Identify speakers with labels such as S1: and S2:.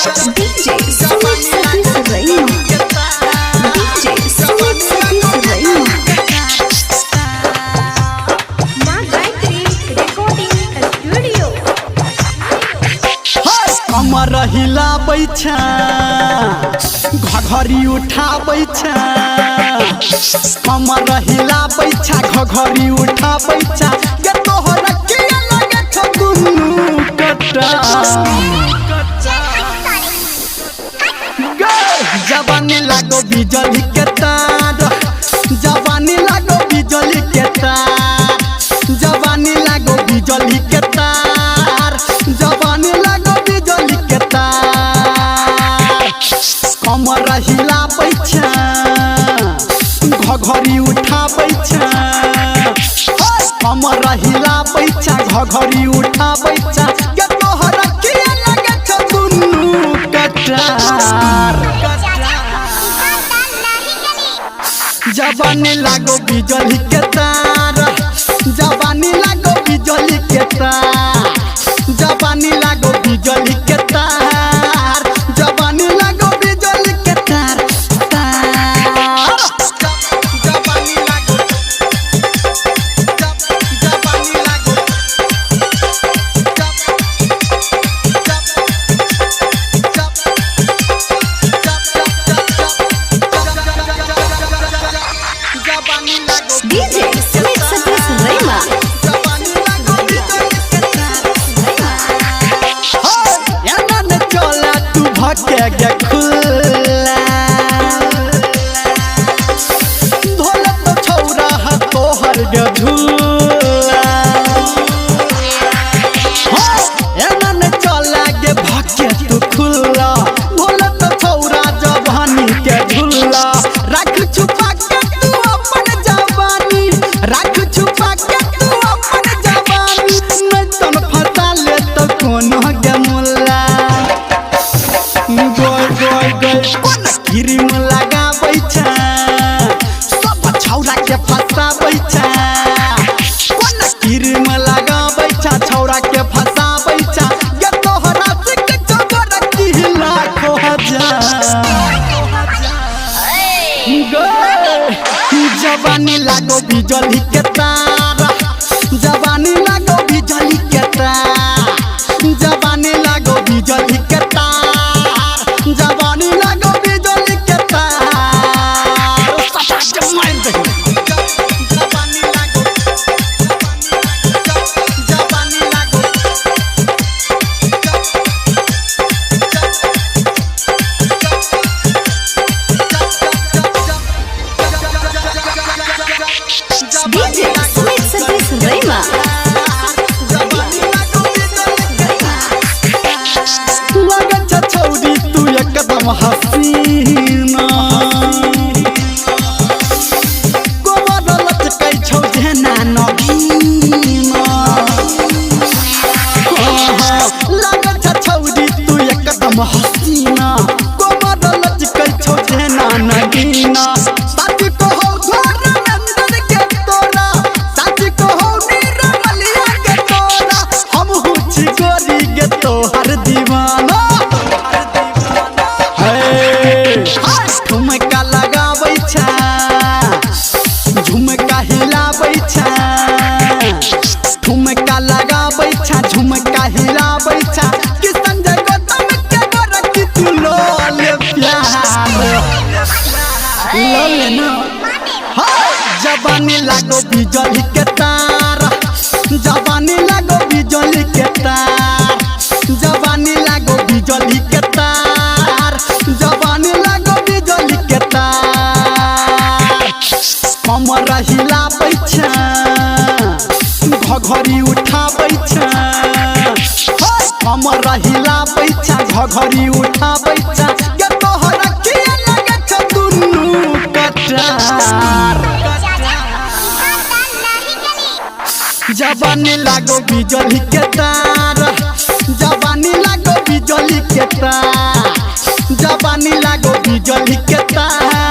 S1: DJ Sweet Sati Suraima. DJ Sweet Sati Suraima.
S2: माँ Gayatri recording studio.
S3: कमर हिलाबै छ घघरी उठाबै छ कमर हिलाबै छ घघरी उठाबै छ ये तोहर के लगे छ दुनु कटा जवानी लागो बिजली के तार जवानी लागो बिजली के तार जवानी लागो बिजली के तार जवानी लागो बिजली के तार कमर हिलाबै छ घघरी उठाबै छ कमर हिलाबै छ घघरी उठाबै छ ये तोहर के लगे छ दुनु कटार जवानी लागो बिजली के तार जवानी लागो बिजली के तार जवानी लागो बिजली के तार जवानी लागो बिजली के तार जवानी लागो जवानी लागो
S1: DJ Sweet Sati Suraima.
S3: के खुला ढोल तो छौरा है तोहर के झूला एना ने चला के भके तू खुला ढोल तो छौरा जवानी के झूला राख छुपा के तू अपन जवानी राख छुपा के तू अपन जवानी नहीं तन फटा ले तो कोनो के मुल्ला गोय गोय गोय कोन क्रीम लगाबै छ सब छौरा के फसाबै छ कोन क्रीम लगाबै छ छौरा के फसाबै छ ये तोहरा से के जबर की लाखो हजार जवानी लागो बिजली के तार जवानी लागो बिजली के तार जवानी लागो बिजली के तार जवानी लागो बिजली के तार सटा के मार दे जवानी लागो जवानी लागो
S1: DJ Sweet Sati Suraima.
S3: लगन छ छौरी तू एकदम हसीना गोबर लटकै छौ जेना नगीना लगन छ छौरी तू एकदम हसीना गोबर लटकै छौ जेना नगीना सच कहो घर अंदर के तोरा सच कहो निरमलिया के तोरा हम हुची गोरी के तोहर दीवाना झुमका लगाबै छ झुमका हिलाबै छ झुमका लगाबै छ झुमका हिलाबै छ कि संजय गौतम के बरकी तू लोले प्यार लोले ना जवानी लागो बिजली के तार जवानी लागो बिजली के तार जवानी लागो बिजली के तार जवानी लागो बिजली के तार कमर हिलाबै छ घघरी उठाबै छ कमर हिलाबै छ घघरी उठाबै छ ये तोहर के लगे छ दुनु कटार जवानी लागो बिजली के तार जवानी लागो बिजली के तार जवानी लागो बिजली के तार